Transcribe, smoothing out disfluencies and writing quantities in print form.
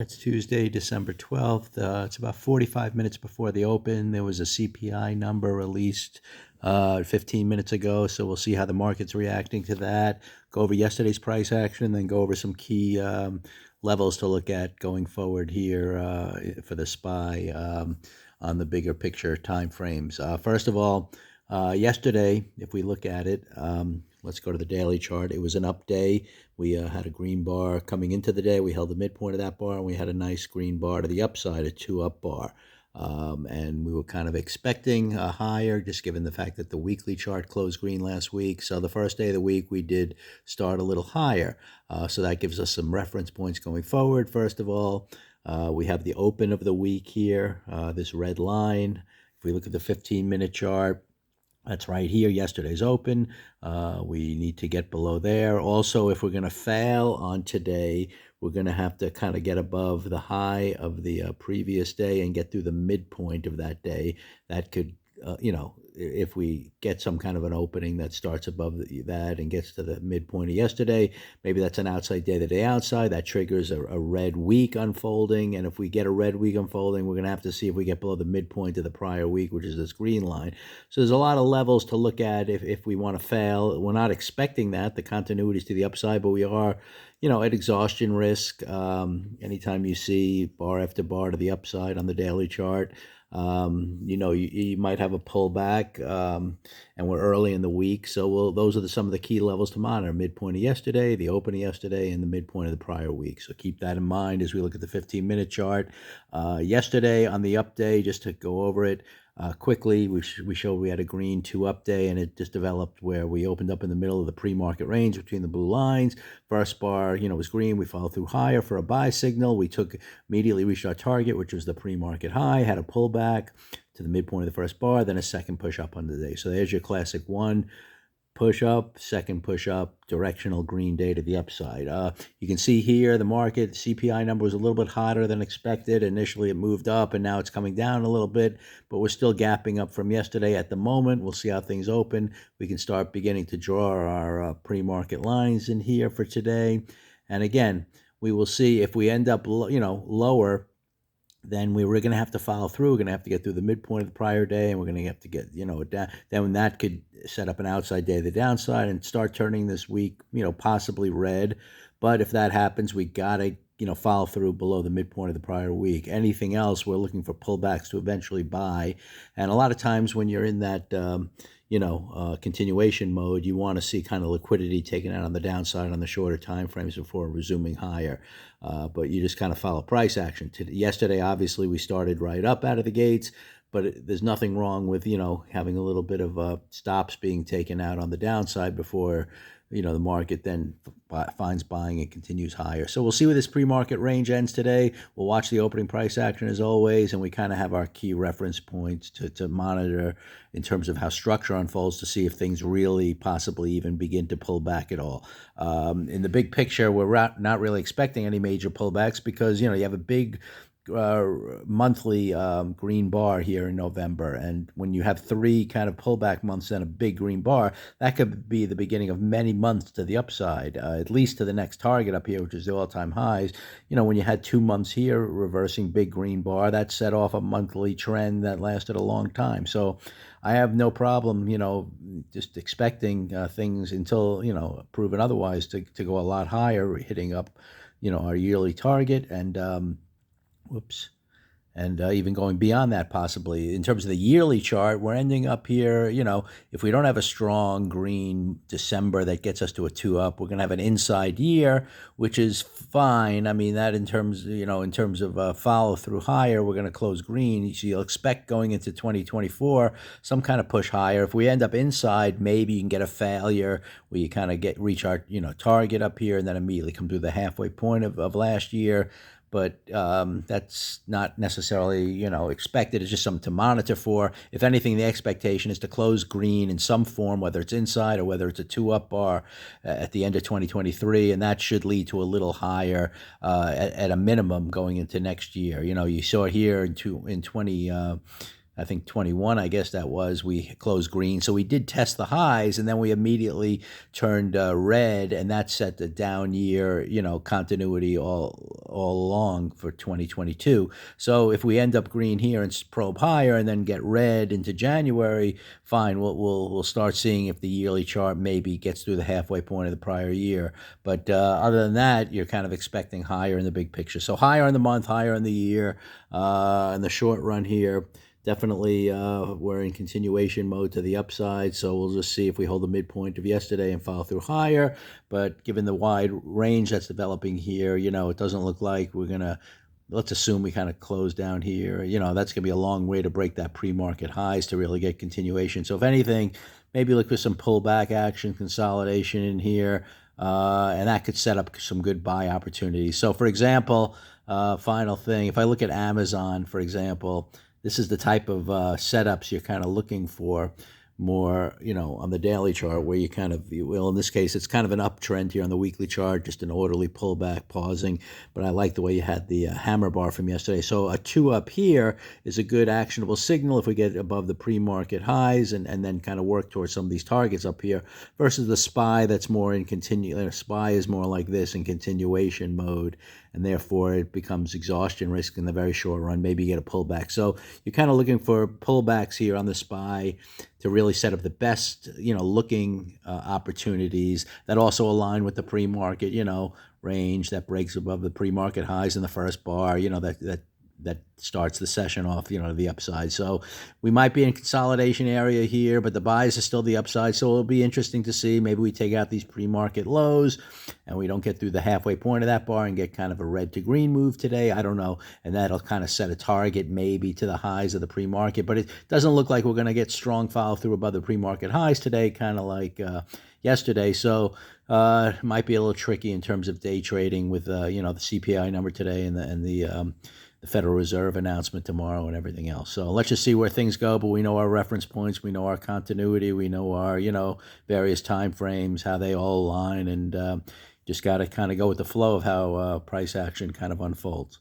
It's Tuesday, December 12th. It's about 45 minutes before the open. There was a CPI number released 15 minutes ago, so we'll see how the market's reacting to that. Go over yesterday's price action, then go over some key levels to look at going forward here for the SPY on the bigger picture time frames. First of all, yesterday, if we look at it, let's go to the daily chart. It was an up day. We had a green bar coming into the day. We held the midpoint of that bar, and we had a nice green bar to the upside, a two-up bar. And we were kind of expecting a higher, just given the fact that the weekly chart closed green last week. So the first day of the week, we did start a little higher. So that gives us some reference points going forward. First of all, we have the open of the week here, this red line. If we look at the 15-minute chart, that's right here, yesterday's open. We need to get below there. Also, if we're going to fail on today, we're going to have to kind of get above the high of the previous day and get through the midpoint of that day. That could, if we get some kind of an opening that starts above that and gets to the midpoint of yesterday, maybe that's an outside day, the day outside. That triggers a red week unfolding. And if we get a red week unfolding, we're going to have to see if we get below the midpoint of the prior week, which is this green line. So there's a lot of levels to look at if we want to fail. We're not expecting that. The continuity is to the upside, but we are, at exhaustion risk. Anytime you see bar after bar to the upside on the daily chart, you might have a pullback, and we're early in the week. So those are some of the key levels to monitor: midpoint of yesterday, the open of yesterday, and the midpoint of the prior week. So keep that in mind as we look at the 15-minute chart. Yesterday on the up day, just to go over it quickly, we showed we had a green 2-up day, and it just developed where we opened up in the middle of the pre-market range between the blue lines. First bar, was green. We followed through higher for a buy signal. We immediately reached our target, which was the pre-market high, had a pullback to the midpoint of the first bar, then a second push up on the day. So there's your classic one push up, second push up, directional green day to the upside. You can see here the market CPI number was a little bit hotter than expected. Initially it moved up, and now it's coming down a little bit, but we're still gapping up from yesterday at the moment. We'll see how things open. We can start beginning to draw our pre-market lines in here for today. And again, we will see if we end up lower, then we're going to have to follow through. We're going to have to get through the midpoint of the prior day, and we're going to have to get, down. Then that could set up an outside day to the downside and start turning this week, possibly red. But if that happens, we got to, follow through below the midpoint of the prior week. Anything else, we're looking for pullbacks to eventually buy. And a lot of times when you're in that, continuation mode, you want to see kind of liquidity taken out on the downside on the shorter time frames before resuming higher. But you just kind of follow price action. Yesterday, obviously, we started right up out of the gates, but there's nothing wrong with, having a little bit of stops being taken out on the downside before, the market then finds buying and continues higher. So we'll see where this pre-market range ends today. We'll watch the opening price action as always, and we kind of have our key reference points to monitor in terms of how structure unfolds to see if things really possibly even begin to pull back at all. In the big picture, we're not really expecting any major pullbacks because, you have a big monthly green bar here in November. And when you have 3 kind of pullback months and a big green bar, that could be the beginning of many months to the upside, at least to the next target up here, which is the all-time highs. When you had 2 months here reversing big green bar, that set off a monthly trend that lasted a long time. So I have no problem, just expecting things until, proven otherwise to go a lot higher, hitting up, our yearly target and even going beyond that possibly. In terms of the yearly chart, we're ending up here, if we don't have a strong green December that gets us to a 2-up, we're going to have an inside year, which is fine. I mean, that in terms of follow through higher, we're going to close green. So you'll expect going into 2024 some kind of push higher. If we end up inside, maybe you can get a failure where you kind of reach our target up here and then immediately come through the halfway point of last year. But that's not necessarily, expected. It's just something to monitor for. If anything, the expectation is to close green in some form, whether it's inside or whether it's a 2-up bar at the end of 2023, and that should lead to a little higher at a minimum going into next year. You saw it here in I think 21, I guess that was, we closed green. So we did test the highs, and then we immediately turned red, and that set the down year, continuity all along for 2022. So if we end up green here and probe higher, and then get red into January, fine. We'll start seeing if the yearly chart maybe gets through the halfway point of the prior year. But other than that, you're kind of expecting higher in the big picture. So higher in the month, higher in the year, in the short run here. Definitely, we're in continuation mode to the upside, so we'll just see if we hold the midpoint of yesterday and follow through higher. But given the wide range that's developing here, it doesn't look like we're going to, let's assume we kind of close down here. That's going to be a long way to break that pre-market highs to really get continuation. So if anything, maybe look for some pullback action, consolidation in here, and that could set up some good buy opportunities. So for example, final thing, if I look at Amazon, for example, this is the type of setups you're kind of looking for more, on the daily chart, where you kind of, in this case, it's kind of an uptrend here on the weekly chart, just an orderly pullback, pausing. But I like the way you had the hammer bar from yesterday. So a 2 up here is a good actionable signal if we get above the pre-market highs and then kind of work towards some of these targets up here, versus the SPY that's more in SPY is more like this in continuation mode, and therefore it becomes exhaustion risk in the very short run. Maybe you get a pullback. So you're kind of looking for pullbacks here on the SPY to really set up the best, looking opportunities that also align with the pre-market, range that breaks above the pre-market highs in the first bar, that starts the session off, the upside. So we might be in consolidation area here, but the buys are still the upside. So it'll be interesting to see. Maybe we take out these pre-market lows and we don't get through the halfway point of that bar and get kind of a red to green move today. I don't know. And that'll kind of set a target maybe to the highs of the pre-market, but it doesn't look like we're going to get strong follow through above the pre-market highs today, kind of like yesterday. So it might be a little tricky in terms of day trading with, the CPI number today and the Federal Reserve announcement tomorrow and everything else. So let's just see where things go. But we know our reference points, we know our continuity, we know our, various time frames, how they all align, and just got to kind of go with the flow of how price action kind of unfolds.